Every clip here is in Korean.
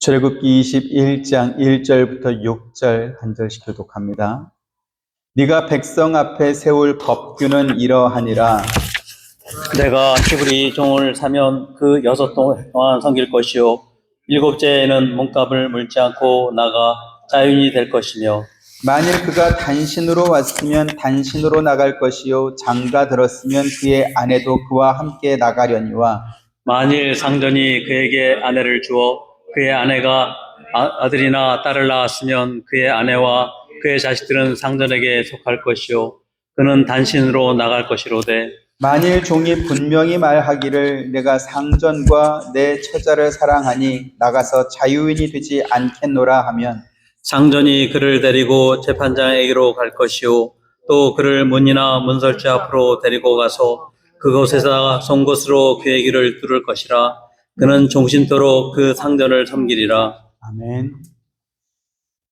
출애굽기 21장 1절부터 6절 한 절씩 교독합니다. 네가 백성 앞에 세울 법규는 이러하니라. 내가 히브리 종을 사면 그 6동 동안 섬길 것이요 7째에는 몸값을 물지 않고 나가 자유인이 될 것이며, 만일 그가 단신으로 왔으면 단신으로 나갈 것이요 장가 들었으면 그의 아내도 그와 함께 나가려니와, 만일 상전이 그에게 아내를 주어 그의 아내가 아들이나 딸을 낳았으면 그의 아내와 그의 자식들은 상전에게 속할 것이요 그는 단신으로 나갈 것이로되, 만일 종이 분명히 말하기를 내가 상전과 내 처자를 사랑하니 나가서 자유인이 되지 않겠노라 하면, 상전이 그를 데리고 재판장에게로 갈 것이요 또 그를 문이나 문설주 앞으로 데리고 가서 그곳에서 송곳으로 그의 길을 뚫을 것이라. 그는 종신토록 그 상전을 섬기리라. 아멘.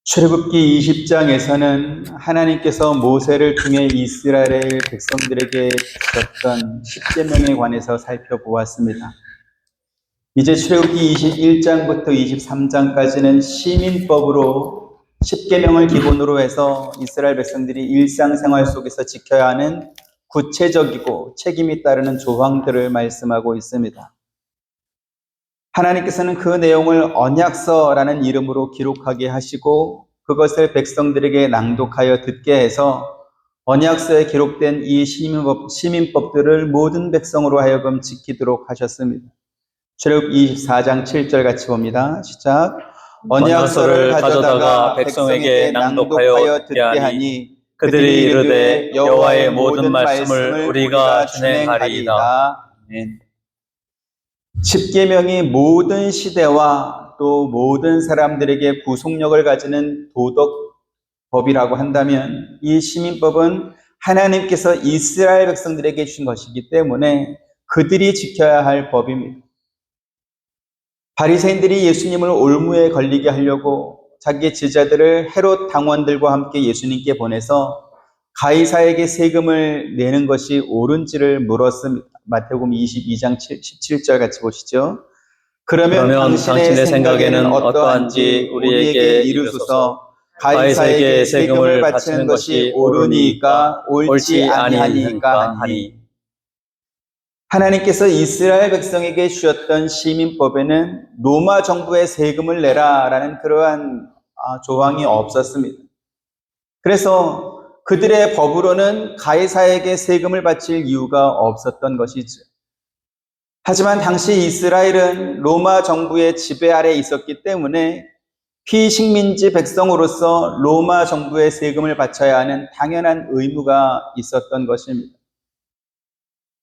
출애굽기 20장에서는 하나님께서 모세를 통해 이스라엘 백성들에게 주셨던 10계명에 관해서 살펴보았습니다. 이제 출애굽기 21장부터 23장까지는 시민법으로 10계명을 기본으로 해서 이스라엘 백성들이 일상생활 속에서 지켜야 하는 구체적이고 책임이 따르는 조항들을 말씀하고 있습니다. 하나님께서는 그 내용을 언약서라는 이름으로 기록하게 하시고 그것을 백성들에게 낭독하여 듣게 해서 언약서에 기록된 이 시민법들을 모든 백성으로 하여금 지키도록 하셨습니다. 출애굽기 24장 7절 같이 봅니다. 시작. 언약서를 가져다가 백성에게 낭독하여 듣게 하니 그들이 이르되 여호와의 모든 말씀을 우리가 준행하리이다. 아멘. 10계명이 모든 시대와 또 모든 사람들에게 구속력을 가지는 도덕법이라고 한다면, 이 시민법은 하나님께서 이스라엘 백성들에게 주신 것이기 때문에 그들이 지켜야 할 법입니다. 바리새인들이 예수님을 올무에 걸리게 하려고 자기 제자들을 헤롯 당원들과 함께 예수님께 보내서 가이사에게 세금을 내는 것이 옳은지를 물었습니다. 마태복음 22장 17절 같이 보시죠. 그러면 당신의 생각에는 어떠한지 우리에게 이르소서. 가이사에게 세금을 바치는 것이 옳으니까 옳지 아니하니까 하니. 하나님께서 이스라엘 백성에게 주셨던 시민법에는 로마 정부에 세금을 내라라는 그러한 조항이 없었습니다. 그래서 그들의 법으로는 가이사에게 세금을 바칠 이유가 없었던 것이죠. 하지만 당시 이스라엘은 로마 정부의 지배 아래 있었기 때문에 피식민지 백성으로서 로마 정부의 세금을 바쳐야 하는 당연한 의무가 있었던 것입니다.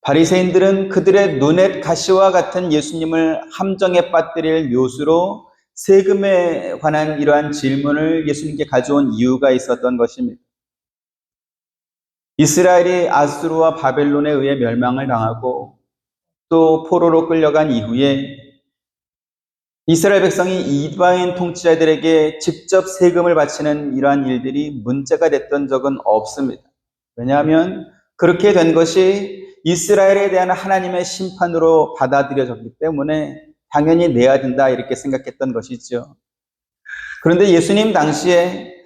바리새인들은 그들의 눈엣 가시와 같은 예수님을 함정에 빠뜨릴 묘수로 세금에 관한 이러한 질문을 예수님께 가져온 이유가 있었던 것입니다. 이스라엘이 아수르와 바벨론에 의해 멸망을 당하고 또 포로로 끌려간 이후에 이스라엘 백성이 이방인 통치자들에게 직접 세금을 바치는 이러한 일들이 문제가 됐던 적은 없습니다. 왜냐하면 그렇게 된 것이 이스라엘에 대한 하나님의 심판으로 받아들여졌기 때문에 당연히 내야 된다 이렇게 생각했던 것이죠. 그런데 예수님 당시에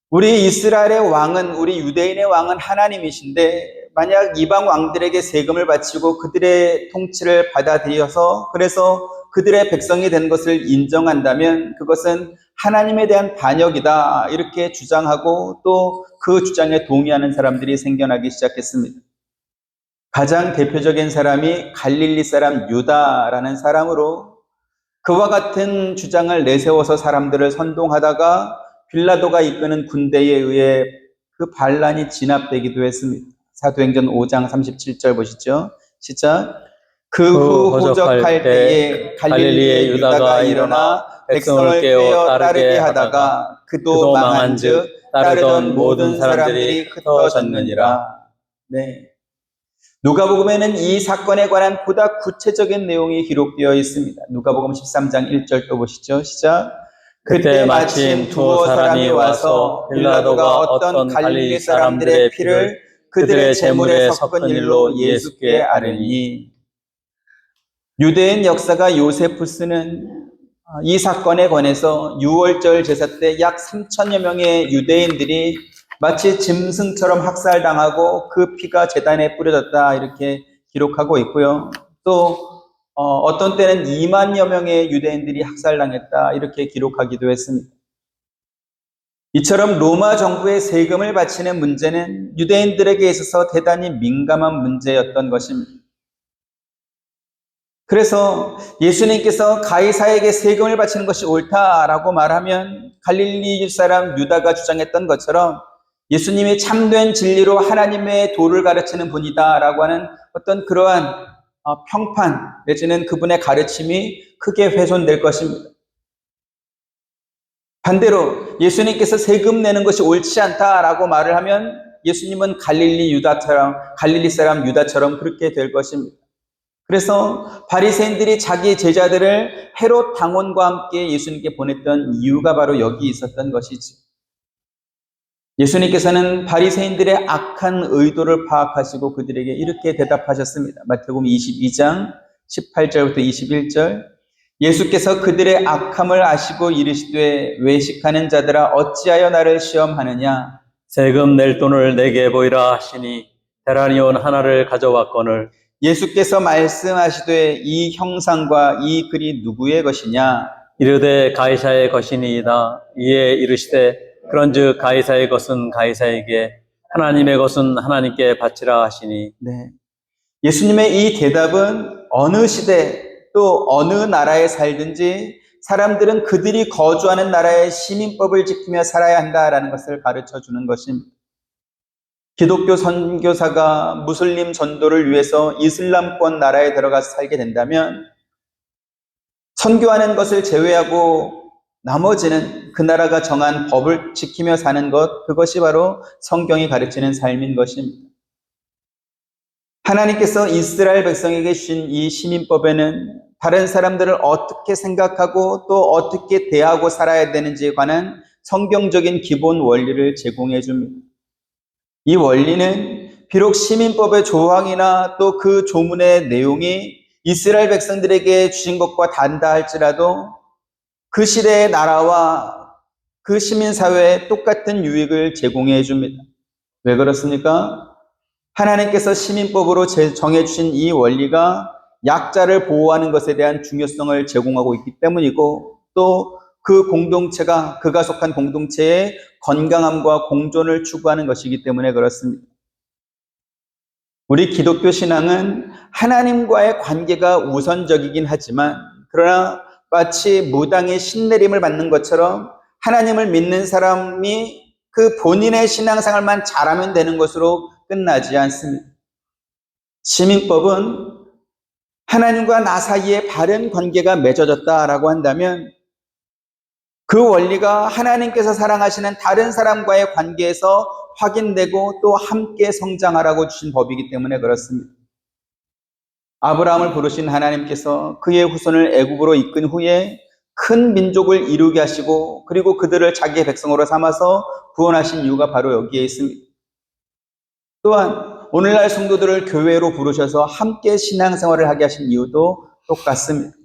우리 이스라엘의 왕은, 우리 유대인의 왕은 하나님이신데 만약 이방 왕들에게 세금을 바치고 그들의 통치를 받아들여서 그래서 그들의 백성이 된 것을 인정한다면 그것은 하나님에 대한 반역이다 이렇게 주장하고 또 그 주장에 동의하는 사람들이 생겨나기 시작했습니다. 가장 대표적인 사람이 갈릴리 사람 유다라는 사람으로 그와 같은 주장을 내세워서 사람들을 선동하다가 빌라도가 이끄는 군대에 의해 그 반란이 진압되기도 했습니다. 사도행전 5장 37절 보시죠. 시작. 그 후 호적할 때에 갈릴리의 유다가 일어나 백성을 꿰어 따르게 하다가 그도 망한즉 따르던 모든 사람들이 흩어졌느니라. 네. 누가복음에는 이 사건에 관한 보다 구체적인 내용이 기록되어 있습니다. 누가복음 13장 1절 또 보시죠. 시작. 그때 마침 두어 사람이 와서 빌라도가 어떤 갈릴리 사람들의 피를 그들의 제물에 섞은 일로 예수께 아뢰니. 유대인 역사가 요세푸스는 이 사건에 관해서 유월절 제사 때 약 3천여 명의 유대인들이 마치 짐승처럼 학살당하고 그 피가 제단에 뿌려졌다 이렇게 기록하고 있고요. 또 어떤 때는 2만여 명의 유대인들이 학살당했다 이렇게 기록하기도 했습니다. 이처럼 로마 정부의 세금을 바치는 문제는 유대인들에게 있어서 대단히 민감한 문제였던 것입니다. 그래서 예수님께서 가이사에게 세금을 바치는 것이 옳다라고 말하면 갈릴리 사람 유다가 주장했던 것처럼 예수님이 참된 진리로 하나님의 도를 가르치는 분이다라고 하는 어떤 그러한 평판 내지는 그분의 가르침이 크게 훼손될 것입니다. 반대로 예수님께서 세금 내는 것이 옳지 않다라고 말을 하면 예수님은 갈릴리 사람 유다처럼 그렇게 될 것입니다. 그래서 바리새인들이 자기 제자들을 헤롯 당원과 함께 예수님께 보냈던 이유가 바로 여기 있었던 것이지. 예수님께서는 바리새인들의 악한 의도를 파악하시고 그들에게 이렇게 대답하셨습니다. 마태복음 22장 18절부터 21절. 예수께서 그들의 악함을 아시고 이르시되 외식하는 자들아 어찌하여 나를 시험하느냐. 세금 낼 돈을 내게 보이라 하시니 대라니온 하나를 가져왔거늘 예수께서 말씀하시되 이 형상과 이 글이 누구의 것이냐. 이르되 가이사의 것이니이다. 이에 이르시되 그런즉 가이사의 것은 가이사에게 하나님의 것은 하나님께 바치라 하시니. 네. 예수님의 이 대답은 어느 시대 또 어느 나라에 살든지 사람들은 그들이 거주하는 나라의 시민법을 지키며 살아야 한다라는 것을 가르쳐 주는 것입니다. 기독교 선교사가 무슬림 전도를 위해서 이슬람권 나라에 들어가서 살게 된다면 선교하는 것을 제외하고 나머지는 그 나라가 정한 법을 지키며 사는 것, 그것이 바로 성경이 가르치는 삶인 것입니다. 하나님께서 이스라엘 백성에게 주신 이 시민법에는 다른 사람들을 어떻게 생각하고 또 어떻게 대하고 살아야 되는지에 관한 성경적인 기본 원리를 제공해 줍니다. 이 원리는 비록 시민법의 조항이나 또 그 조문의 내용이 이스라엘 백성들에게 주신 것과 다르다 할지라도 그 시대의 나라와 그 시민사회에 똑같은 유익을 제공해 줍니다. 왜 그렇습니까? 하나님께서 시민법으로 정해주신 이 원리가 약자를 보호하는 것에 대한 중요성을 제공하고 있기 때문이고 또 그 공동체가 그가 속한 공동체의 건강함과 공존을 추구하는 것이기 때문에 그렇습니다. 우리 기독교 신앙은 하나님과의 관계가 우선적이긴 하지만 그러나 마치 무당의 신내림을 받는 것처럼 하나님을 믿는 사람이 그 본인의 신앙생활만 잘하면 되는 것으로 끝나지 않습니다. 시민법은 하나님과 나 사이에 바른 관계가 맺어졌다라고 한다면 그 원리가 하나님께서 사랑하시는 다른 사람과의 관계에서 확인되고 또 함께 성장하라고 주신 법이기 때문에 그렇습니다. 아브라함을 부르신 하나님께서 그의 후손을 애굽으로 이끈 후에 큰 민족을 이루게 하시고 그리고 그들을 자기의 백성으로 삼아서 구원하신 이유가 바로 여기에 있습니다. 또한 오늘날 성도들을 교회로 부르셔서 함께 신앙생활을 하게 하신 이유도 똑같습니다.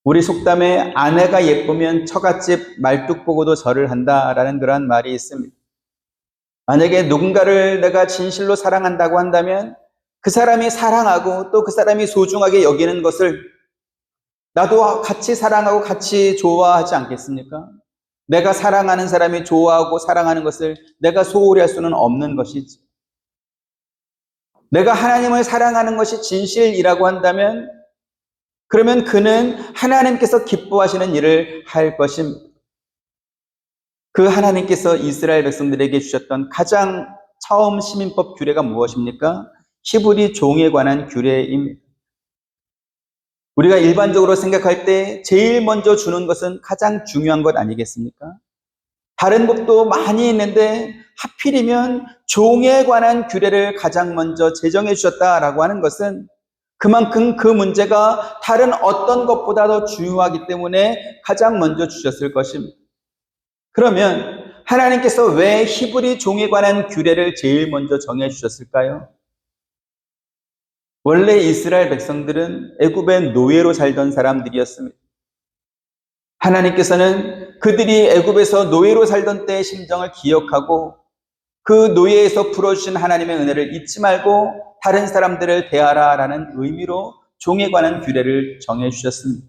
우리 속담에 아내가 예쁘면 처갓집 말뚝 보고도 절을 한다라는 그러한 말이 있습니다. 만약에 누군가를 내가 진실로 사랑한다고 한다면 그 사람이 사랑하고 또 그 사람이 소중하게 여기는 것을 나도 같이 사랑하고 같이 좋아하지 않겠습니까? 내가 사랑하는 사람이 좋아하고 사랑하는 것을 내가 소홀히 할 수는 없는 것이지. 내가 하나님을 사랑하는 것이 진실이라고 한다면 그러면 그는 하나님께서 기뻐하시는 일을 할 것입니다. 그 하나님께서 이스라엘 백성들에게 주셨던 가장 처음 시민법 규례가 무엇입니까? 히브리 종에 관한 규례입니다. 우리가 일반적으로 생각할 때 제일 먼저 주는 것은 가장 중요한 것 아니겠습니까? 다른 법도 많이 있는데 하필이면 종에 관한 규례를 가장 먼저 제정해 주셨다라고 하는 것은 그만큼 그 문제가 다른 어떤 것보다 더 중요하기 때문에 가장 먼저 주셨을 것입니다. 그러면 하나님께서 왜 히브리 종에 관한 규례를 제일 먼저 정해 주셨을까요? 원래 이스라엘 백성들은 애굽의 노예로 살던 사람들이었습니다. 하나님께서는 그들이 애굽에서 노예로 살던 때의 심정을 기억하고 그 노예에서 풀어주신 하나님의 은혜를 잊지 말고 다른 사람들을 대하라라는 의미로 종에 관한 규례를 정해주셨습니다.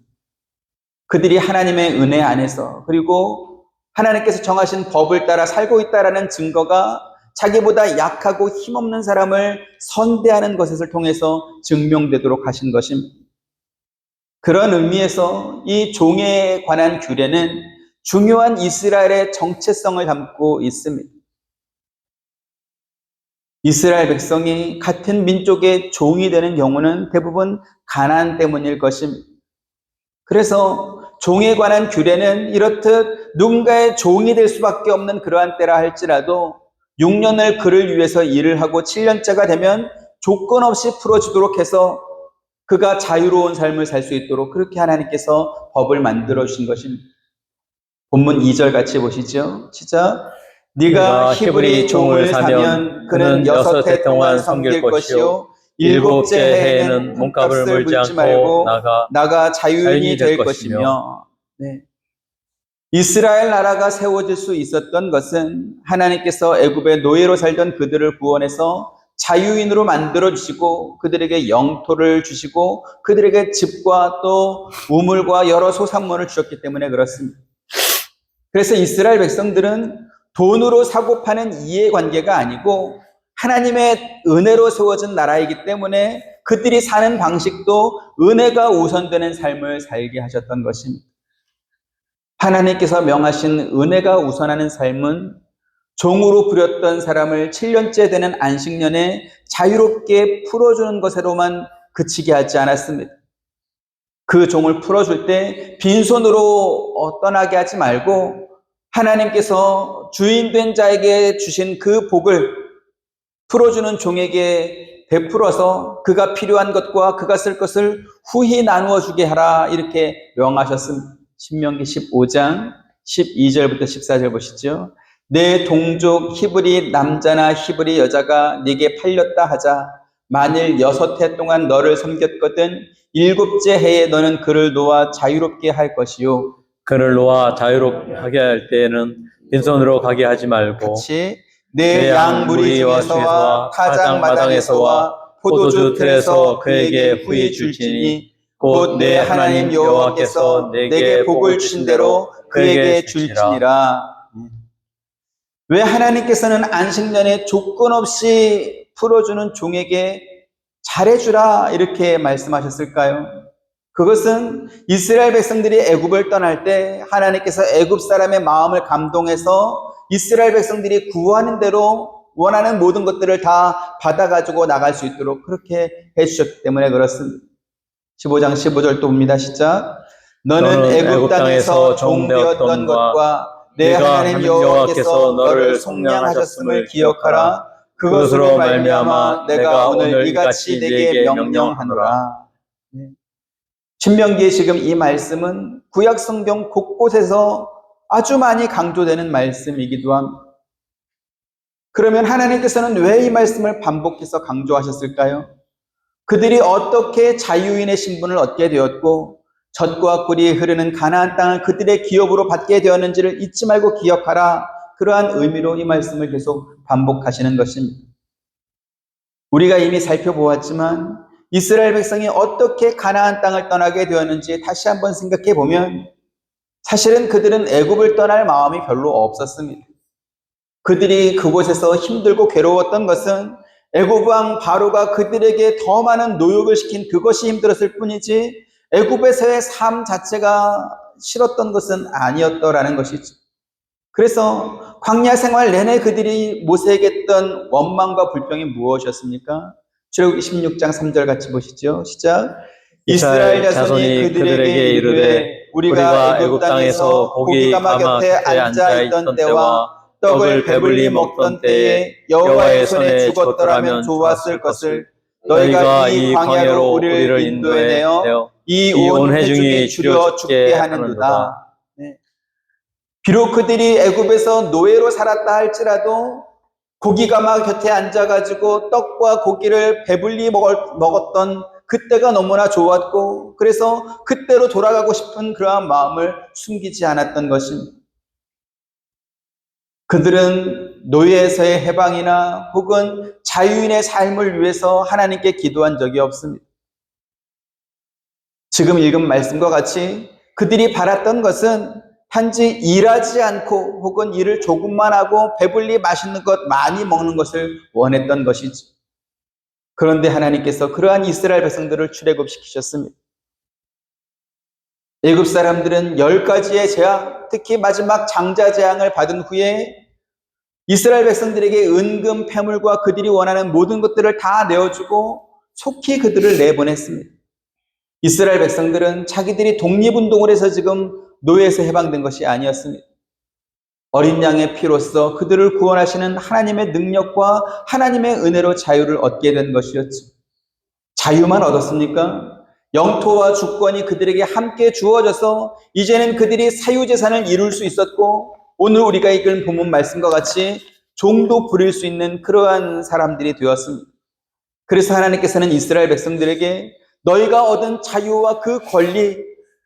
그들이 하나님의 은혜 안에서 그리고 하나님께서 정하신 법을 따라 살고 있다라는 증거가 자기보다 약하고 힘없는 사람을 선대하는 것을 통해서 증명되도록 하신 것입니다. 그런 의미에서 이 종에 관한 규례는 중요한 이스라엘의 정체성을 담고 있습니다. 이스라엘 백성이 같은 민족의 종이 되는 경우는 대부분 가난 때문일 것입니다. 그래서 종에 관한 규례는 이렇듯 누군가의 종이 될 수밖에 없는 그러한 때라 할지라도 6년을 그를 위해서 일을 하고 7년째가 되면 조건 없이 풀어주도록 해서 그가 자유로운 삶을 살 수 있도록 그렇게 하나님께서 법을 만들어 주신 것입니다. 본문 2절 같이 보시죠. 시작. 네가 히브리 종을 사면 그는 6해 동안 섬길 것이요 7째 해에는 몸값을 물지 않고 나가 자유인이 될 것이며. 네. 이스라엘 나라가 세워질 수 있었던 것은 하나님께서 애굽의 노예로 살던 그들을 구원해서 자유인으로 만들어주시고 그들에게 영토를 주시고 그들에게 집과 또 우물과 여러 소산물을 주셨기 때문에 그렇습니다. 그래서 이스라엘 백성들은 돈으로 사고 파는 이해관계가 아니고 하나님의 은혜로 세워진 나라이기 때문에 그들이 사는 방식도 은혜가 우선되는 삶을 살게 하셨던 것입니다. 하나님께서 명하신 은혜가 우선하는 삶은 종으로 부렸던 사람을 7년째 되는 안식년에 자유롭게 풀어주는 것으로만 그치게 하지 않았습니다. 그 종을 풀어줄 때 빈손으로 떠나게 하지 말고 하나님께서 주인된 자에게 주신 그 복을 풀어주는 종에게 베풀어서 그가 필요한 것과 그가 쓸 것을 후히 나누어 주게 하라 이렇게 명하셨습니다. 신명기 15장 12절부터 14절 보시죠. 내 동족 히브리 남자나 히브리 여자가 네게 팔렸다 하자. 만일 6해 동안 너를 섬겼거든 7째 해에 너는 그를 놓아 자유롭게 할 것이요. 그를 놓아 자유롭게 할 때에는 빈손으로 가게 하지 말고 같이 내 양 무리 중에서와 타작 마당에서와 포도주 틀에서 그에게 후히 줄지니 곧 내 하나님 여호와께서 내게 복을 주신 대로 그에게 줄지니라. 왜 하나님께서는 안식년에 조건 없이 풀어주는 종에게 잘해주라 이렇게 말씀하셨을까요? 그것은 이스라엘 백성들이 애굽을 떠날 때 하나님께서 애굽 사람의 마음을 감동해서 이스라엘 백성들이 구하는 대로 원하는 모든 것들을 다 받아가지고 나갈 수 있도록 그렇게 해주셨기 때문에 그렇습니다. 15장 15절 또 봅니다. 시작. 너는 애굽 땅에서 종되었던 것과 내 하나님 여호와께서 너를 속량하셨음을 기억하라. 그것으로 말미암아 내가 오늘 이같이 내게 명령하노라. 신명기에 지금 이 말씀은 구약 성경 곳곳에서 아주 많이 강조되는 말씀이기도 합니다. 그러면 하나님께서는 왜 이 말씀을 반복해서 강조하셨을까요? 그들이 어떻게 자유인의 신분을 얻게 되었고 젖과 꿀이 흐르는 가나안 땅을 그들의 기업으로 받게 되었는지를 잊지 말고 기억하라. 그러한 의미로 이 말씀을 계속 반복하시는 것입니다. 우리가 이미 살펴보았지만 이스라엘 백성이 어떻게 가나안 땅을 떠나게 되었는지 다시 한번 생각해 보면 사실은 그들은 애굽을 떠날 마음이 별로 없었습니다. 그들이 그곳에서 힘들고 괴로웠던 것은 애굽 왕 바로가 그들에게 더 많은 노역을 시킨 그것이 힘들었을 뿐이지 애굽에서의 삶 자체가 싫었던 것은 아니었더라는 것이죠. 그래서 광야 생활 내내 그들이 모세에게 했던 원망과 불평이 무엇이었습니까? 출애굽기 16장 3절 같이 보시죠. 시작. 이스라엘 자손이 그들에게 이르되 우리가 애굽 땅에서 고기가마 곁에 앉아있던 때와 떡을 배불리 먹던 때에 여호와의 손에 죽었더라면 좋았을 것을 너희가 이 광야로 우리를 인도해내어 이 온 회중이 줄여 죽게 하는도다. 네. 비록 그들이 애굽에서 노예로 살았다 할지라도 고기가마 곁에 앉아가지고 떡과 고기를 배불리 먹었던 그때가 너무나 좋았고 그래서 그때로 돌아가고 싶은 그러한 마음을 숨기지 않았던 것입니다. 그들은 노예에서의 해방이나 혹은 자유인의 삶을 위해서 하나님께 기도한 적이 없습니다. 지금 읽은 말씀과 같이 그들이 바랐던 것은 단지 일하지 않고 혹은 일을 조금만 하고 배불리 맛있는 것 많이 먹는 것을 원했던 것이지. 그런데 하나님께서 그러한 이스라엘 백성들을 출애굽시키셨습니다. 애굽 사람들은 10가지의 재앙, 특히 마지막 장자 재앙을 받은 후에 이스라엘 백성들에게 은금, 패물과 그들이 원하는 모든 것들을 다 내어주고 속히 그들을 내보냈습니다. 이스라엘 백성들은 자기들이 독립운동을 해서 지금 노예에서 해방된 것이 아니었습니다. 어린 양의 피로써 그들을 구원하시는 하나님의 능력과 하나님의 은혜로 자유를 얻게 된 것이었죠. 자유만 얻었습니까? 영토와 주권이 그들에게 함께 주어져서 이제는 그들이 사유재산을 이룰 수 있었고 오늘 우리가 읽은 본문 말씀과 같이 종도 부릴 수 있는 그러한 사람들이 되었습니다. 그래서 하나님께서는 이스라엘 백성들에게 너희가 얻은 자유와 그 권리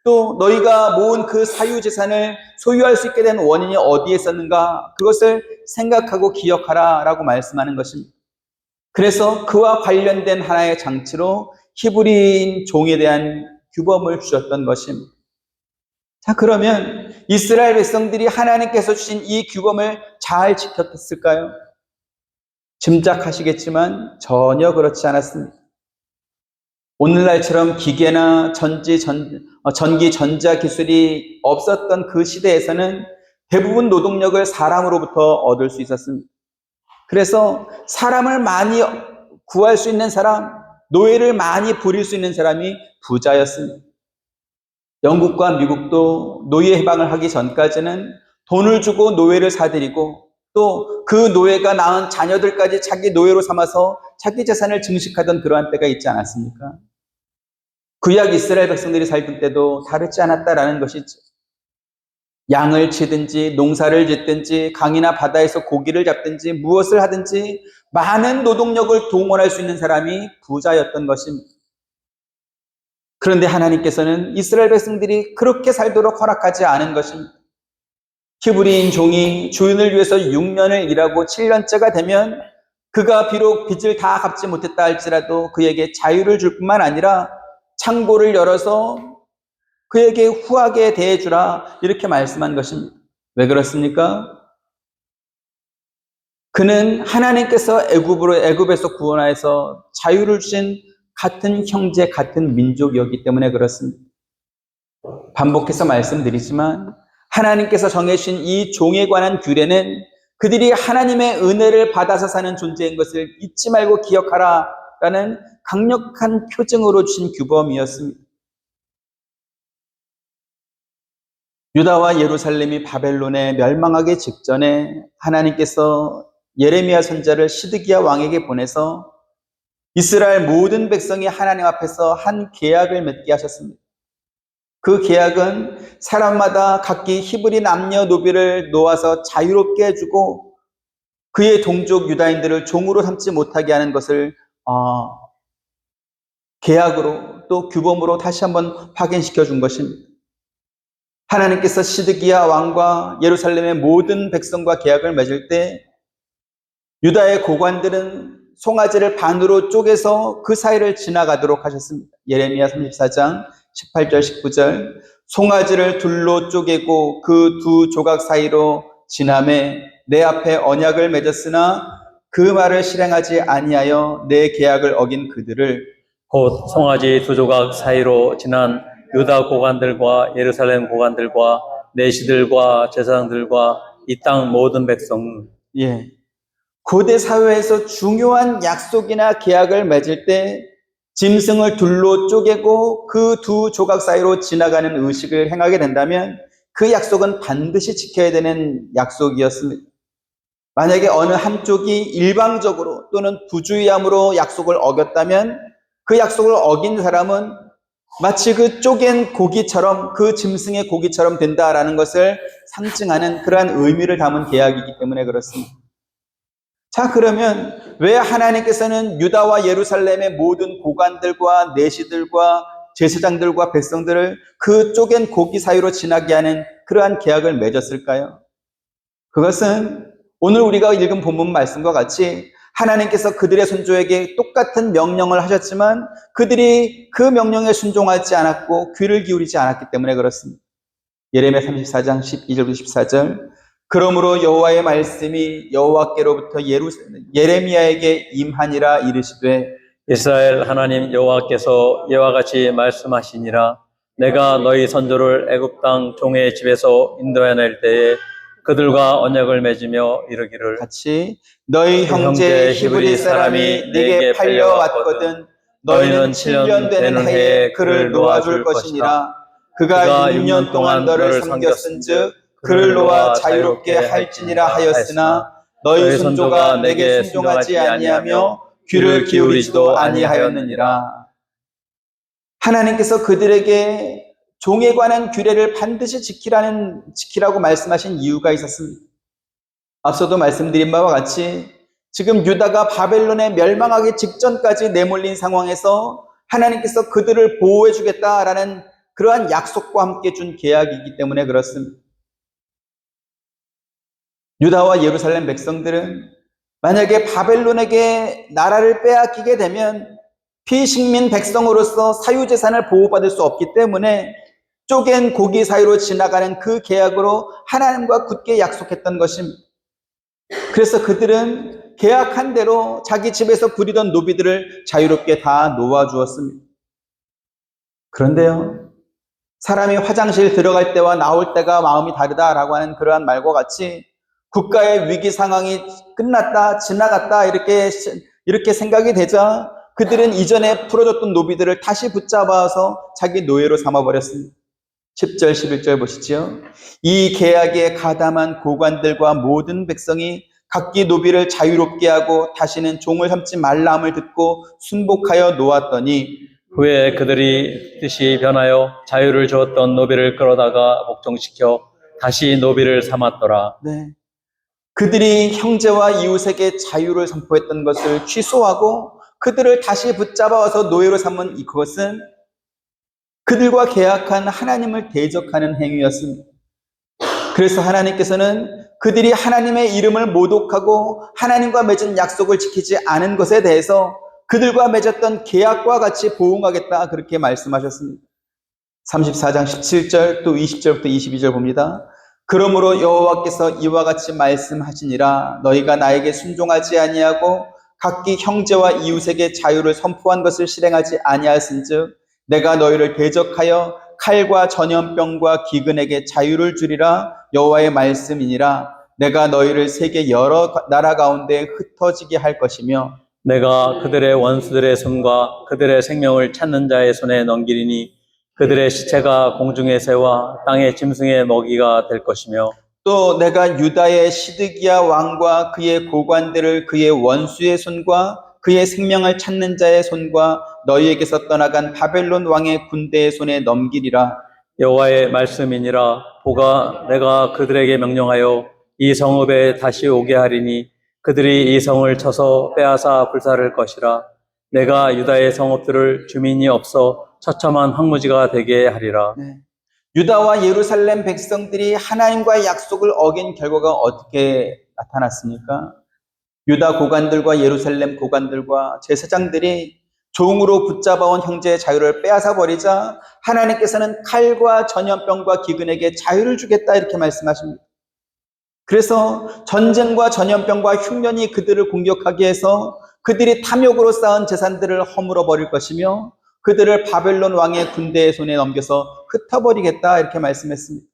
또 너희가 모은 그 사유재산을 소유할 수 있게 된 원인이 어디에 있었는가 그것을 생각하고 기억하라 라고 말씀하는 것입니다. 그래서 그와 관련된 하나의 장치로 히브리인 종에 대한 규범을 주셨던 것입니다. 자, 그러면 이스라엘 백성들이 하나님께서 주신 이 규범을 잘 지켰을까요? 짐작하시겠지만 전혀 그렇지 않았습니다. 오늘날처럼 기계나 전기 전자 기술이 없었던 그 시대에서는 대부분 노동력을 사람으로부터 얻을 수 있었습니다. 그래서 사람을 많이 구할 수 있는 사람, 노예를 많이 부릴 수 있는 사람이 부자였습니다. 영국과 미국도 노예 해방을 하기 전까지는 돈을 주고 노예를 사들이고 또 그 노예가 낳은 자녀들까지 자기 노예로 삼아서 자기 재산을 증식하던 그러한 때가 있지 않았습니까? 구약 이스라엘 백성들이 살던 때도 다르지 않았다라는 것이죠. 양을 치든지 농사를 짓든지 강이나 바다에서 고기를 잡든지 무엇을 하든지 많은 노동력을 동원할 수 있는 사람이 부자였던 것입니다. 그런데 하나님께서는 이스라엘 백성들이 그렇게 살도록 허락하지 않은 것입니다. 히브리인 종이 주인을 위해서 6년을 일하고 7년째가 되면 그가 비록 빚을 다 갚지 못했다 할지라도 그에게 자유를 줄 뿐만 아니라 창고를 열어서 그에게 후하게 대해주라 이렇게 말씀한 것입니다. 왜 그렇습니까? 그는 하나님께서 애굽에서 구원하여서 자유를 주신 같은 형제, 같은 민족이었기 때문에 그렇습니다. 반복해서 말씀드리지만 하나님께서 정해주신 이 종에 관한 규례는 그들이 하나님의 은혜를 받아서 사는 존재인 것을 잊지 말고 기억하라 라는 강력한 표징으로 주신 규범이었습니다. 유다와 예루살렘이 바벨론에 멸망하기 직전에 하나님께서 예레미야 선지자를 시드기야 왕에게 보내서 이스라엘 모든 백성이 하나님 앞에서 한 계약을 맺게 하셨습니다. 그 계약은 사람마다 각기 히브리 남녀노비를 놓아서 자유롭게 해주고 그의 동족 유다인들을 종으로 삼지 못하게 하는 것을 계약으로 또 규범으로 다시 한번 확인시켜 준 것입니다. 하나님께서 시드기야 왕과 예루살렘의 모든 백성과 계약을 맺을 때 유다의 고관들은 송아지를 반으로 쪼개서 그 사이를 지나가도록 하셨습니다. 예레미야 34장 18절 19절 송아지를 둘로 쪼개고 그 두 조각 사이로 지나매 내 앞에 언약을 맺었으나 그 말을 실행하지 아니하여 내 계약을 어긴 그들을 곧 송아지 두 조각 사이로 지난 유다 고관들과 예루살렘 고관들과 내시들과 제사장들과 이 땅 모든 백성. 고대 사회에서 중요한 약속이나 계약을 맺을 때 짐승을 둘로 쪼개고 그 두 조각 사이로 지나가는 의식을 행하게 된다면 그 약속은 반드시 지켜야 되는 약속이었습니다. 만약에 어느 한쪽이 일방적으로 또는 부주의함으로 약속을 어겼다면 그 약속을 어긴 사람은 마치 그 쪼갠 고기처럼 그 짐승의 고기처럼 된다라는 것을 상징하는 그러한 의미를 담은 계약이기 때문에 그렇습니다. 자, 그러면 왜 하나님께서는 유다와 예루살렘의 모든 고관들과 내시들과 제사장들과 백성들을 그 쪼갠 고기 사이로 지나게 하는 그러한 계약을 맺었을까요? 그것은 오늘 우리가 읽은 본문 말씀과 같이 하나님께서 그들의 son조에게 똑같은 명령을 하셨지만 그들이 그 명령에 순종하지 않았고 귀를 기울이지 않았기 때문에 그렇습니다. 예레미야 34장 12절부터 14절. 그러므로 여호와의 말씀이 여호와께로부터 예레미야에게 임하니라 이르시되 이스라엘 하나님 여호와께서 이와 같이 말씀하시니라. 내가 너희 선조를 애굽 땅 종의 집에서 인도해낼 때에 그들과 언약을 맺으며 이르기를 같이 너희 형제 히브리 사람이 네게 팔려왔거든 너희는 7년 되는 해에 그를 놓아줄 것이니라. 그가 6년 동안 너를 섬겼은즉 그를 놓아 자유롭게 할지니라 하였으나 너희 son조가 내게 순종하지 아니하며 귀를 기울이지도 아니하였느니라. 하나님께서 그들에게 종에 관한 규례를 반드시 지키라고 말씀하신 이유가 있었습니다. 앞서도 말씀드린 바와 같이 지금 유다가 바벨론에 멸망하기 직전까지 내몰린 상황에서 하나님께서 그들을 보호해 주겠다라는 그러한 약속과 함께 준 계약이기 때문에 그렇습니다. 유다와 예루살렘 백성들은 만약에 바벨론에게 나라를 빼앗기게 되면 피식민 백성으로서 사유재산을 보호받을 수 없기 때문에 쪼갠 고기 사이로 지나가는 그 계약으로 하나님과 굳게 약속했던 것입니다. 그래서 그들은 계약한 대로 자기 집에서 부리던 노비들을 자유롭게 다 놓아주었습니다. 그런데요, 사람이 화장실 들어갈 때와 나올 때가 마음이 다르다라고 하는 그러한 말과 같이 국가의 위기 상황이 끝났다, 지나갔다 이렇게 생각이 되자 그들은 이전에 풀어줬던 노비들을 다시 붙잡아서 자기 노예로 삼아버렸습니다. 10절, 11절 보시죠. 이 계약에 가담한 고관들과 모든 백성이 각기 노비를 자유롭게 하고 다시는 종을 삼지 말라함을 듣고 순복하여 놓았더니 후에 그들이 뜻이 변하여 자유를 주었던 노비를 끌어다가 복종시켜 다시 노비를 삼았더라. 네. 그들이 형제와 이웃에게 자유를 선포했던 것을 취소하고 그들을 다시 붙잡아와서 노예로 삼은 그것은 그들과 계약한 하나님을 대적하는 행위였습니다. 그래서 하나님께서는 그들이 하나님의 이름을 모독하고 하나님과 맺은 약속을 지키지 않은 것에 대해서 그들과 맺었던 계약과 같이 보응하겠다 그렇게 말씀하셨습니다. 34장 17절 또 20절부터 22절 봅니다. 그러므로 여호와께서 이와 같이 말씀하시니라. 너희가 나에게 순종하지 아니하고 각기 형제와 이웃에게 자유를 선포한 것을 실행하지 아니하였은즉 내가 너희를 대적하여 칼과 전염병과 기근에게 자유를 주리라. 여호와의 말씀이니라. 내가 너희를 세계 여러 나라 가운데 흩어지게 할 것이며 내가 그들의 원수들의 손과 그들의 생명을 찾는 자의 손에 넘기리니 그들의 시체가 공중의 새와 땅의 짐승의 먹이가 될 것이며 또 내가 유다의 시드기야 왕과 그의 고관들을 그의 원수의 손과 그의 생명을 찾는 자의 손과 너희에게서 떠나간 바벨론 왕의 군대의 손에 넘기리라. 여호와의 말씀이니라. 보가 내가 그들에게 명령하여 이 성읍에 다시 오게 하리니 그들이 이 성을 쳐서 빼앗아 불살을 것이라. 내가 유다의 성읍들을 주민이 없어 처참한 황무지가 되게 하리라. 네. 유다와 예루살렘 백성들이 하나님과의 약속을 어긴 결과가 어떻게 나타났습니까? 유다 고관들과 예루살렘 고관들과 제사장들이 종으로 붙잡아온 형제의 자유를 빼앗아 버리자 하나님께서는 칼과 전염병과 기근에게 자유를 주겠다 이렇게 말씀하십니다. 그래서 전쟁과 전염병과 흉년이 그들을 공격하게 해서 그들이 탐욕으로 쌓은 재산들을 허물어 버릴 것이며 그들을 바벨론 왕의 군대의 손에 넘겨서 흩어버리겠다 이렇게 말씀했습니다.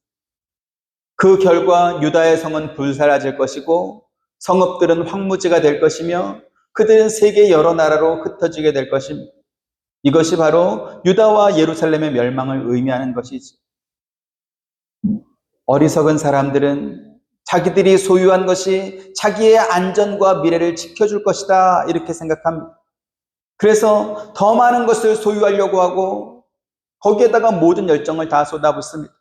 그 결과 유다의 성은 불사라질 것이고 성읍들은 황무지가 될 것이며 그들은 세계 여러 나라로 흩어지게 될 것입니다. 이것이 바로 유다와 예루살렘의 멸망을 의미하는 것이지. 어리석은 사람들은 자기들이 소유한 것이 자기의 안전과 미래를 지켜줄 것이다 이렇게 생각합니다. 그래서 더 많은 것을 소유하려고 하고 거기에다가 모든 열정을 다 쏟아붓습니다.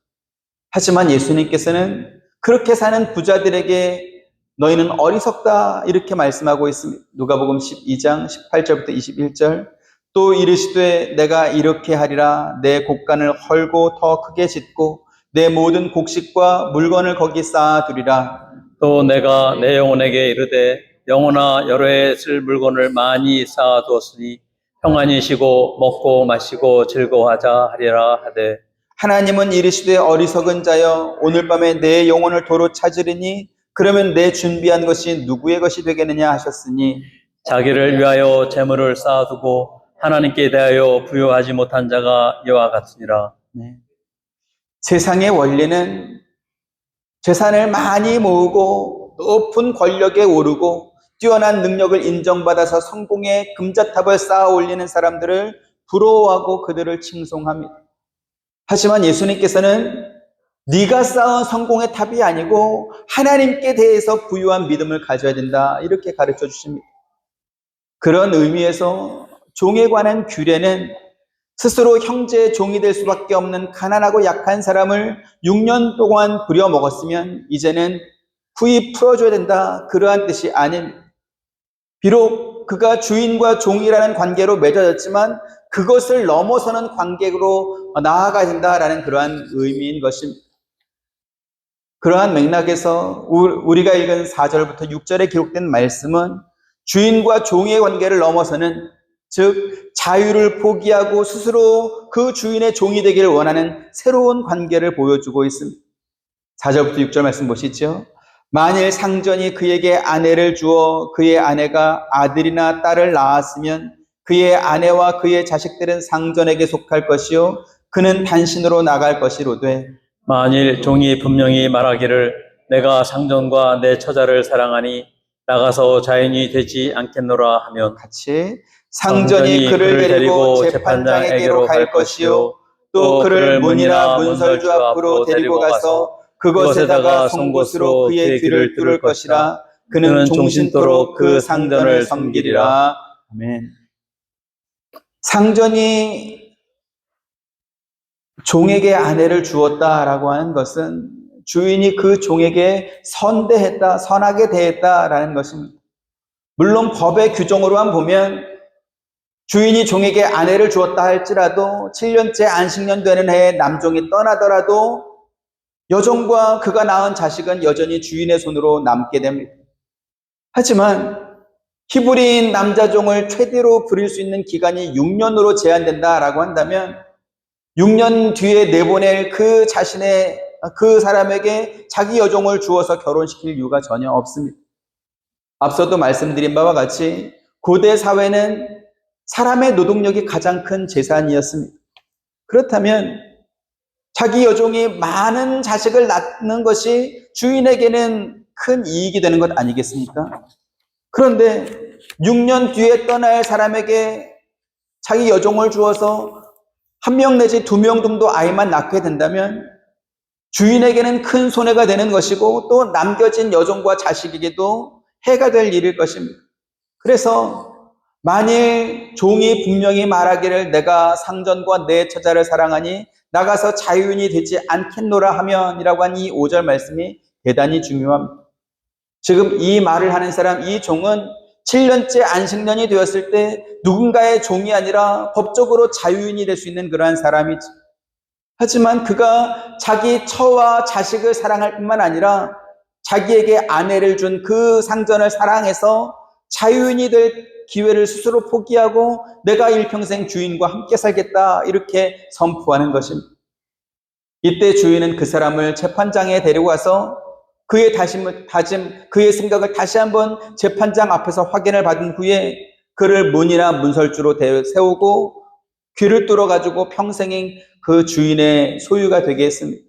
하지만 예수님께서는 그렇게 사는 부자들에게 너희는 어리석다 이렇게 말씀하고 있습니다. 누가복음 12장 18절부터 21절. 또 이르시되 내가 이렇게 하리라. 내 곡간을 헐고 더 크게 짓고 내 모든 곡식과 물건을 거기 쌓아두리라. 또 내가 내 영혼에게 이르되 영혼아 여러 해 쓸 물건을 많이 쌓아두었으니 평안히 쉬고 먹고 마시고 즐거워하자 하리라 하되 하나님은 이르시되 어리석은 자여 오늘 밤에 내 영혼을 도로 찾으리니 그러면 내 준비한 것이 누구의 것이 되겠느냐 하셨으니 자기를 위하여 재물을 쌓아두고 하나님께 대하여 부여하지 못한 자가 이와 같으니라. 네. 세상의 원리는 재산을 많이 모으고 높은 권력에 오르고 뛰어난 능력을 인정받아서 성공의 금자탑을 쌓아 올리는 사람들을 부러워하고 그들을 칭송합니다. 하지만 예수님께서는 네가 쌓은 성공의 탑이 아니고 하나님께 대해서 부유한 믿음을 가져야 된다 이렇게 가르쳐 주십니다. 그런 의미에서 종에 관한 규례는 스스로 형제의 종이 될 수밖에 없는 가난하고 약한 사람을 6년 동안 부려먹었으면 이제는 후히 풀어줘야 된다 그러한 뜻이 아닙니다. 비록 그가 주인과 종이라는 관계로 맺어졌지만 그것을 넘어서는 관계로 나아가야 된다라는 그러한 의미인 것입니다. 그러한 맥락에서 우리가 읽은 4절부터 6절에 기록된 말씀은 주인과 종의 관계를 넘어서는 즉 자유를 포기하고 스스로 그 주인의 종이 되기를 원하는 새로운 관계를 보여주고 있습니다. 4절부터 6절 말씀 보시죠. 만일 상전이 그에게 아내를 주어 그의 아내가 아들이나 딸을 낳았으면 그의 아내와 그의 자식들은 상전에게 속할 것이요 그는 단신으로 나갈 것이로되 만일 종이 분명히 말하기를 내가 상전과 내 처자를 사랑하니 나가서 자연이 되지 않겠노라 하면 같이 상전이 그를 데리고 재판장에게로 갈 것이요 또 그를 문이나 문설주 앞으로 데리고 가서 그것에다가 송곳으로 그의 귀를 뚫을 것이라. 그는 종신토록 그 상전을 섬기리라. 아멘. 상전이 종에게 아내를 주었다라고 하는 것은 주인이 그 종에게 선대했다, 선하게 대했다라는 것입니다. 물론 법의 규정으로만 보면 주인이 종에게 아내를 주었다 할지라도 7년째 안식년 되는 해에 남종이 떠나더라도 여종과 그가 낳은 자식은 여전히 주인의 손으로 남게 됩니다. 하지만 히브리인 남자종을 최대로 부릴 수 있는 기간이 6년으로 제한된다라고 한다면 6년 뒤에 내보낼 그 사람에게 자기 여종을 주어서 결혼시킬 이유가 전혀 없습니다. 앞서도 말씀드린 바와 같이 고대 사회는 사람의 노동력이 가장 큰 재산이었습니다. 그렇다면 자기 여종이 많은 자식을 낳는 것이 주인에게는 큰 이익이 되는 것 아니겠습니까? 그런데 6년 뒤에 떠날 사람에게 자기 여종을 주어서 1명 내지 2명 정도 아이만 낳게 된다면 주인에게는 큰 손해가 되는 것이고 또 남겨진 여종과 자식에게도 해가 될 일일 것입니다. 그래서 만일 종이 분명히 말하기를 내가 상전과 내 처자를 사랑하니 나가서 자유인이 되지 않겠노라 하면이라고 한 이 5절 말씀이 대단히 중요합니다. 지금 이 말을 하는 사람, 이 종은 7년째 안식년이 되었을 때 누군가의 종이 아니라 법적으로 자유인이 될 수 있는 그러한 사람이지. 하지만 그가 자기 처와 자식을 사랑할 뿐만 아니라 자기에게 아내를 준 그 상전을 사랑해서 자유인이 될 기회를 스스로 포기하고 내가 일평생 주인과 함께 살겠다 이렇게 선포하는 것입니다. 이때 주인은 그 사람을 재판장에 데리고 가서 그의 다짐, 그의 생각을 다시 한번 재판장 앞에서 확인을 받은 후에 그를 문이나 문설주로 세우고 귀를 뚫어가지고 평생이 그 주인의 소유가 되게 했습니다.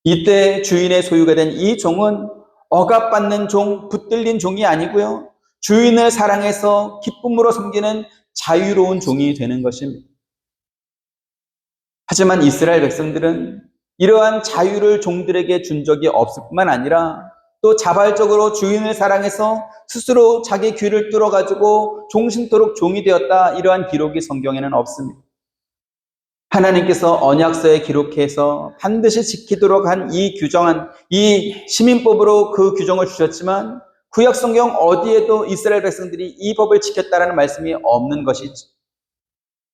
이때 주인의 소유가 된 이 종은 억압받는 종, 붙들린 종이 아니고요. 주인을 사랑해서 기쁨으로 섬기는 자유로운 종이 되는 것입니다. 하지만 이스라엘 백성들은 이러한 자유를 종들에게 준 적이 없을 뿐만 아니라 또 자발적으로 주인을 사랑해서 스스로 자기 귀를 뚫어가지고 종신토록 종이 되었다 이러한 기록이 성경에는 없습니다. 하나님께서 언약서에 기록해서 반드시 지키도록 한 이 규정한 이 시민법으로 그 규정을 주셨지만 구약 성경 어디에도 이스라엘 백성들이 이 법을 지켰다라는 말씀이 없는 것이죠.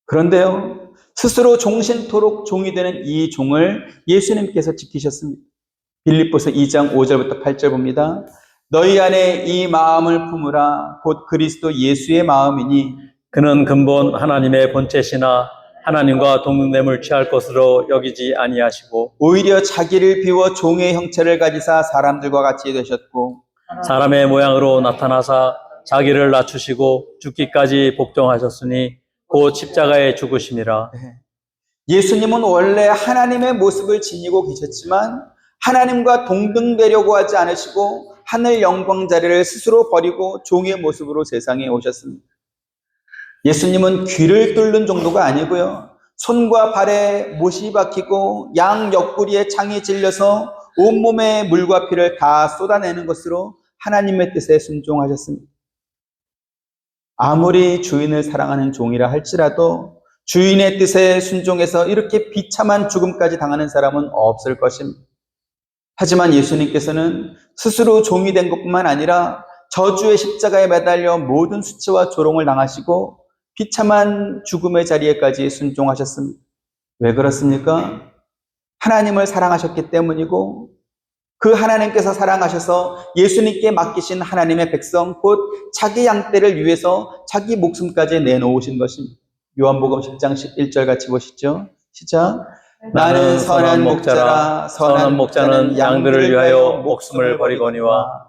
그런데요, 스스로 종신토록 종이 되는 이 종을 예수님께서 지키셨습니다. 빌립보서 2장 5절부터 8절 봅니다. 너희 안에 이 마음을 품으라. 곧 그리스도 예수의 마음이니 그는 근본 하나님의 본체시나 하나님과 동등됨을 취할 것으로 여기지 아니하시고 오히려 자기를 비워 종의 형체를 가지사 사람들과 같이 되셨고 사람의 모양으로 나타나사 자기를 낮추시고 죽기까지 복종하셨으니 곧 십자가에 죽으심이라. 예수님은 원래 하나님의 모습을 지니고 계셨지만 하나님과 동등되려고 하지 않으시고 하늘 영광 자리를 스스로 버리고 종의 모습으로 세상에 오셨습니다. 예수님은 귀를 뚫는 정도가 아니고요. 손과 발에 못이 박히고 양 옆구리에 창이 찔려서 온몸에 물과 피를 다 쏟아내는 것으로 하나님의 뜻에 순종하셨습니다. 아무리 주인을 사랑하는 종이라 할지라도 주인의 뜻에 순종해서 이렇게 비참한 죽음까지 당하는 사람은 없을 것입니다. 하지만 예수님께서는 스스로 종이 된 것뿐만 아니라 저주의 십자가에 매달려 모든 수치와 조롱을 당하시고 비참한 죽음의 자리에까지 순종하셨습니다. 왜 그렇습니까? 하나님을 사랑하셨기 때문이고 그 하나님께서 사랑하셔서 예수님께 맡기신 하나님의 백성 곧 자기 양떼를 위해서 자기 목숨까지 내놓으신 것입니다. 요한복음 10장 11절 같이 보시죠. 시작. 나는 선한 목자라 선한 목자는 양들을 위하여 목숨을 버리거니와.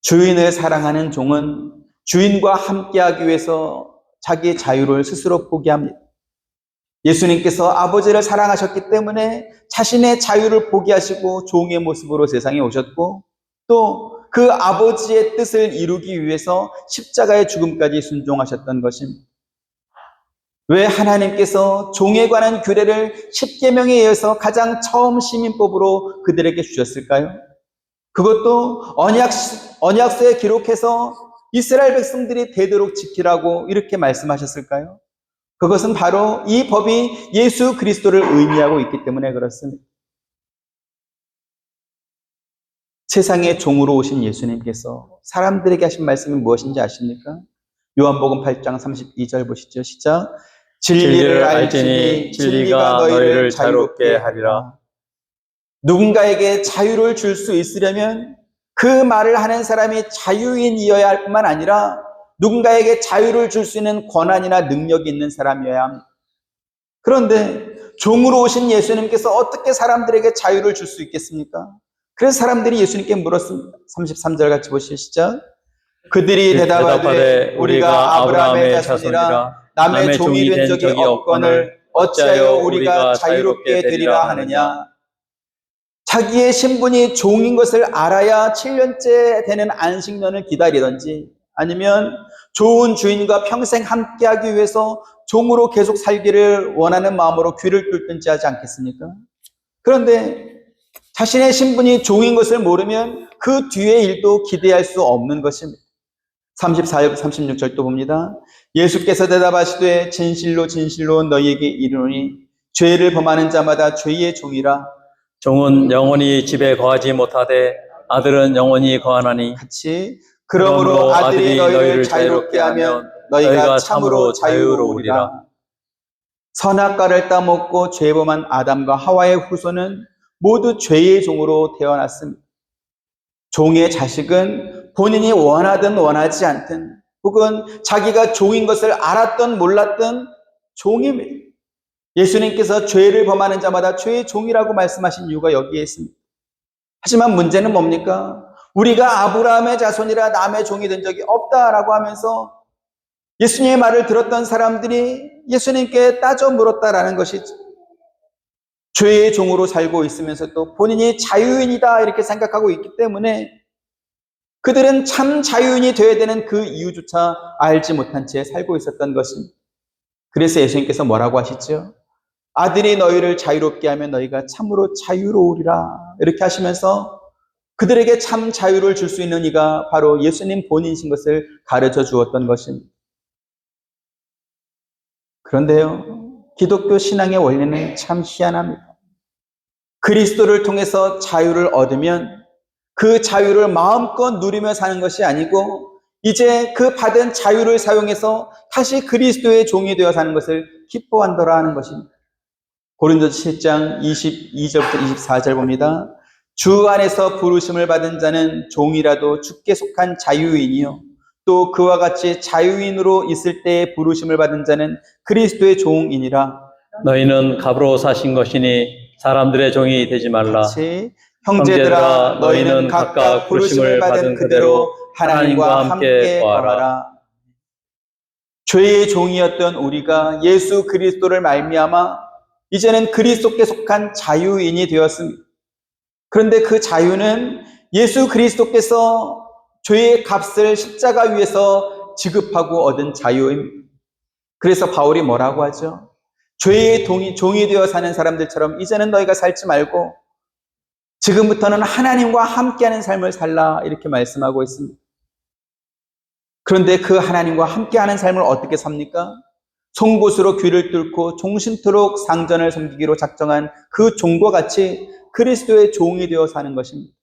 주인을 사랑하는 종은 주인과 함께하기 위해서 자기 자유를 스스로 포기합니다. 예수님께서 아버지를 사랑하셨기 때문에 자신의 자유를 포기하시고 종의 모습으로 세상에 오셨고 또 그 아버지의 뜻을 이루기 위해서 십자가의 죽음까지 순종하셨던 것입니다. 왜 하나님께서 종에 관한 규례를 십계명에 의해서 가장 처음 시민법으로 그들에게 주셨을까요? 그것도 언약서에 기록해서 이스라엘 백성들이 되도록 지키라고 이렇게 말씀하셨을까요? 그것은 바로 이 법이 예수 그리스도를 의미하고 있기 때문에 그렇습니다. 세상에 종으로 오신 예수님께서 사람들에게 하신 말씀이 무엇인지 아십니까? 요한복음 8장 32절 보시죠. 시작. 진리를 알지니 진리가 너희를 자유롭게 하리라. 누군가에게 자유를 줄 수 있으려면 그 말을 하는 사람이 자유인이어야 할 뿐만 아니라 누군가에게 자유를 줄 수 있는 권한이나 능력이 있는 사람이어야 합니다. 그런데 종으로 오신 예수님께서 어떻게 사람들에게 자유를 줄 수 있겠습니까? 그래서 사람들이 예수님께 물었습니다. 33절 같이 보시죠. 그들이 대답하되 우리가 아브라함의 자손이라 남의 종이 된 적이 없거늘 어찌하여 우리가 자유롭게 되리라 하느냐. 자기의 신분이 종인 것을 알아야 7년째 되는 안식년을 기다리든지 아니면 좋은 주인과 평생 함께하기 위해서 종으로 계속 살기를 원하는 마음으로 귀를 뚫든지 하지 않겠습니까? 그런데 자신의 신분이 종인 것을 모르면 그 뒤의 일도 기대할 수 없는 것입니다. 34절, 36절 또 봅니다. 예수께서 대답하시되 진실로 진실로 너희에게 이르노니 죄를 범하는 자마다 죄의 종이라. 종은 영원히 집에 거하지 못하되 아들은 영원히 거하나니. 같이 그러므로 아들이 너희를 자유롭게 하면 너희가 참으로 자유로우리라. 선악과를 따먹고 죄 범한 아담과 하와의 후손은 모두 죄의 종으로 태어났습니다. 종의 자식은 본인이 원하든 원하지 않든 혹은 자기가 종인 것을 알았든 몰랐든 종입니다. 예수님께서 죄를 범하는 자마다 죄의 종이라고 말씀하신 이유가 여기에 있습니다. 하지만 문제는 뭡니까? 우리가 아브라함의 자손이라 남의 종이 된 적이 없다라고 하면서 예수님의 말을 들었던 사람들이 예수님께 따져 물었다라는 것이죠. 죄의 종으로 살고 있으면서 또 본인이 자유인이다 이렇게 생각하고 있기 때문에 그들은 참 자유인이 되어야 되는 그 이유조차 알지 못한 채 살고 있었던 것입니다. 그래서 예수님께서 뭐라고 하시죠? 아들이 너희를 자유롭게 하면 너희가 참으로 자유로우리라 이렇게 하시면서 그들에게 참 자유를 줄 수 있는 이가 바로 예수님 본인이신 것을 가르쳐 주었던 것입니다. 그런데요, 기독교 신앙의 원리는 참 희한합니다. 그리스도를 통해서 자유를 얻으면 그 자유를 마음껏 누리며 사는 것이 아니고 이제 그 받은 자유를 사용해서 다시 그리스도의 종이 되어 사는 것을 기뻐한다라 하는 것입니다. 고린도서 7장 22절부터 24절 봅니다. 주 안에서 부르심을 받은 자는 종이라도 주께 속한 자유인이요 또 그와 같이 자유인으로 있을 때에 부르심을 받은 자는 그리스도의 종이니라. 너희는 값으로 사신 것이니 사람들의 종이 되지 말라. 같이 형제들아 너희는 각각 부르심을 받은 그대로 하나님과 함께 거하라. 죄의 종이었던 우리가 예수 그리스도를 말미암아 이제는 그리스도께 속한 자유인이 되었습니다. 그런데 그 자유는 예수 그리스도께서 죄의 값을 십자가 위에서 지급하고 얻은 자유입니다. 그래서 바울이 뭐라고 하죠? 죄의 종이 되어 사는 사람들처럼 이제는 너희가 살지 말고 지금부터는 하나님과 함께하는 삶을 살라 이렇게 말씀하고 있습니다. 그런데 그 하나님과 함께하는 삶을 어떻게 삽니까? 송곳으로 귀를 뚫고 종신토록 상전을 섬기기로 작정한 그 종과 같이 그리스도의 종이 되어 사는 것입니다.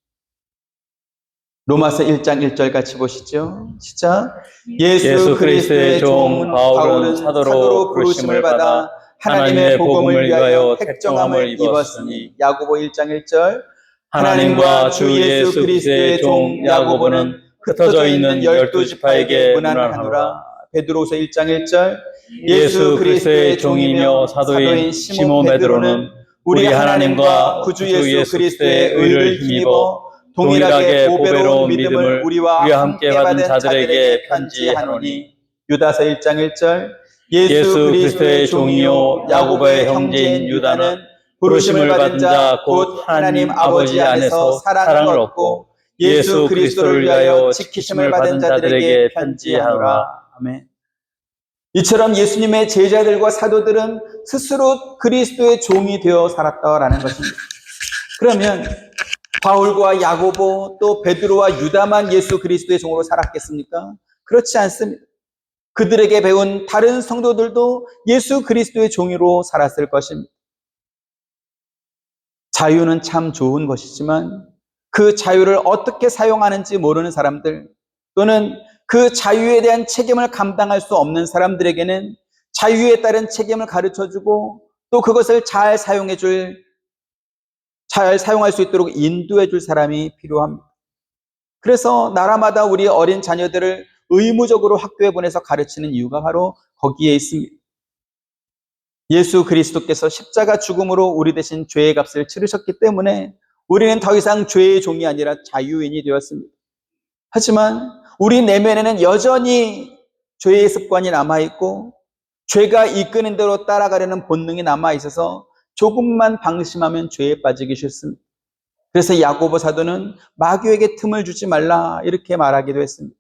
로마서 1장 1절 같이 보시죠. 시작. 예수 그리스도의 종 바울은 사도로 부르심을 받아 하나님의 복음을 위하여 택정함을 입었으니. 야고보 1장 1절. 하나님과 주 예수 그리스도의 종 야고보는 흩어져 있는 12지파에게 문안하노라. 베드로서 1장 1절. 예수 그리스도의 종이며 사도인 시몬 베드로는 우리 하나님과 구주 예수 그리스도의 의를 힘입어 동일하게 보배로운 믿음을 우리와 함께 받은 자들에게 편지하노니. 유다서 1장 1절. 예수 그리스도의 종이요 야고보의 형제인 유다는 부르심을 받은 자 곧 하나님 아버지 안에서 사랑을 얻고 예수 그리스도를 위하여 지키심을 받은 자들에게 편지하노라. 아멘. 이처럼 예수님의 제자들과 사도들은 스스로 그리스도의 종이 되어 살았다라는 것입니다. 그러면 바울과 야고보 또 베드로와 유다만 예수 그리스도의 종으로 살았겠습니까? 그렇지 않습니다. 그들에게 배운 다른 성도들도 예수 그리스도의 종으로 살았을 것입니다. 자유는 참 좋은 것이지만 그 자유를 어떻게 사용하는지 모르는 사람들 또는 그 자유에 대한 책임을 감당할 수 없는 사람들에게는 자유에 따른 책임을 가르쳐주고 또 그것을 잘 사용할 수 있도록 인도해 줄 사람이 필요합니다. 그래서 나라마다 우리 어린 자녀들을 의무적으로 학교에 보내서 가르치는 이유가 바로 거기에 있습니다. 예수 그리스도께서 십자가 죽음으로 우리 대신 죄의 값을 치르셨기 때문에 우리는 더 이상 죄의 종이 아니라 자유인이 되었습니다. 하지만 우리 내면에는 여전히 죄의 습관이 남아있고 죄가 이끄는 대로 따라가려는 본능이 남아있어서 조금만 방심하면 죄에 빠지기 쉽습니다. 그래서 야고보 사도는 마귀에게 틈을 주지 말라 이렇게 말하기도 했습니다.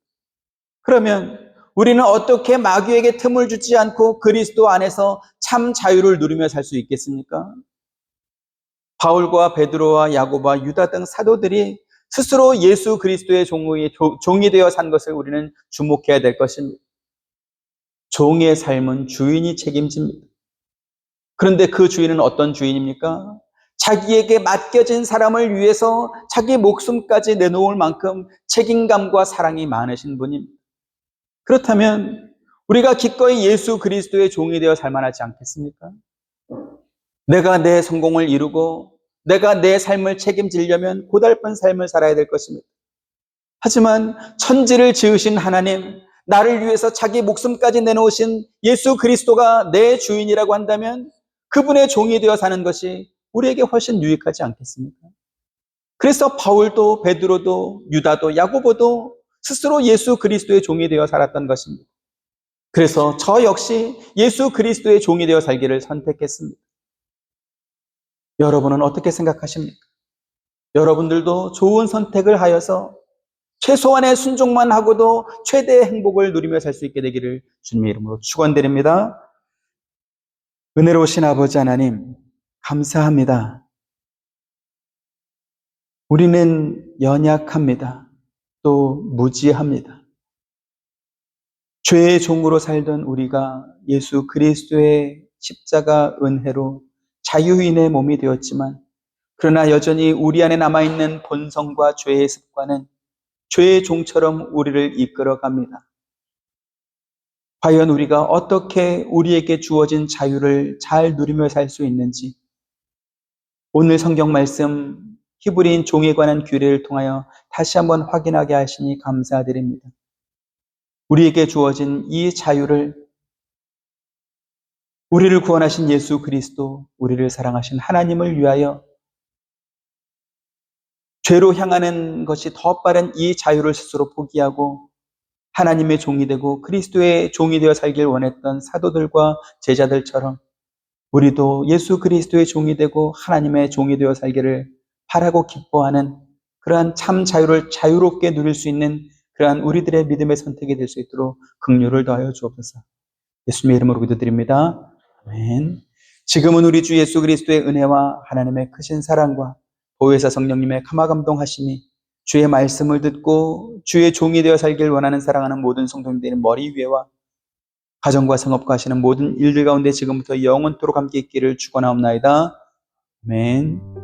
그러면 우리는 어떻게 마귀에게 틈을 주지 않고 그리스도 안에서 참 자유를 누리며 살 수 있겠습니까? 바울과 베드로와 야고보와 유다 등 사도들이 스스로 예수 그리스도의 종이 되어 산 것을 우리는 주목해야 될 것입니다. 종의 삶은 주인이 책임집니다. 그런데 그 주인은 어떤 주인입니까? 자기에게 맡겨진 사람을 위해서 자기 목숨까지 내놓을 만큼 책임감과 사랑이 많으신 분입니다. 그렇다면 우리가 기꺼이 예수 그리스도의 종이 되어 살만하지 않겠습니까? 내가 내 성공을 이루고 내가 내 삶을 책임지려면 고달픈 삶을 살아야 될 것입니다. 하지만 천지를 지으신 하나님, 나를 위해서 자기 목숨까지 내놓으신 예수 그리스도가 내 주인이라고 한다면 그분의 종이 되어 사는 것이 우리에게 훨씬 유익하지 않겠습니까? 그래서 바울도 베드로도 유다도 야고보도 스스로 예수 그리스도의 종이 되어 살았던 것입니다. 그래서 저 역시 예수 그리스도의 종이 되어 살기를 선택했습니다. 여러분은 어떻게 생각하십니까? 여러분들도 좋은 선택을 하여서 최소한의 순종만 하고도 최대의 행복을 누리며 살 수 있게 되기를 주님의 이름으로 축원드립니다. 은혜로우신 아버지 하나님, 감사합니다. 우리는 연약합니다. 또 무지합니다. 죄의 종으로 살던 우리가 예수 그리스도의 십자가 은혜로 자유인의 몸이 되었지만, 그러나 여전히 우리 안에 남아있는 본성과 죄의 습관은 죄의 종처럼 우리를 이끌어갑니다. 과연 우리가 어떻게 우리에게 주어진 자유를 잘 누리며 살 수 있는지, 오늘 성경 말씀 히브리인 종에 관한 규례를 통하여 다시 한번 확인하게 하시니 감사드립니다. 우리에게 주어진 이 자유를 우리를 구원하신 예수 그리스도, 우리를 사랑하신 하나님을 위하여 죄로 향하는 것이 더 빠른 이 자유를 스스로 포기하고 하나님의 종이 되고 그리스도의 종이 되어 살길 원했던 사도들과 제자들처럼 우리도 예수 그리스도의 종이 되고 하나님의 종이 되어 살기를 바라고 기뻐하는 그러한 참 자유를 자유롭게 누릴 수 있는 그러한 우리들의 믿음의 선택이 될 수 있도록 긍휼을 더하여 주옵소서. 예수님의 이름으로 기도드립니다. 아멘. 지금은 우리 주 예수 그리스도의 은혜와 하나님의 크신 사랑과 보혜사 성령님의 감화감동하심이 주의 말씀을 듣고 주의 종이 되어 살길 원하는 사랑하는 모든 성도님들의 머리 위에와 가정과 성업과 하시는 모든 일들 가운데 지금부터 영원토록 함께 있기를 축원하옵나이다. 아멘.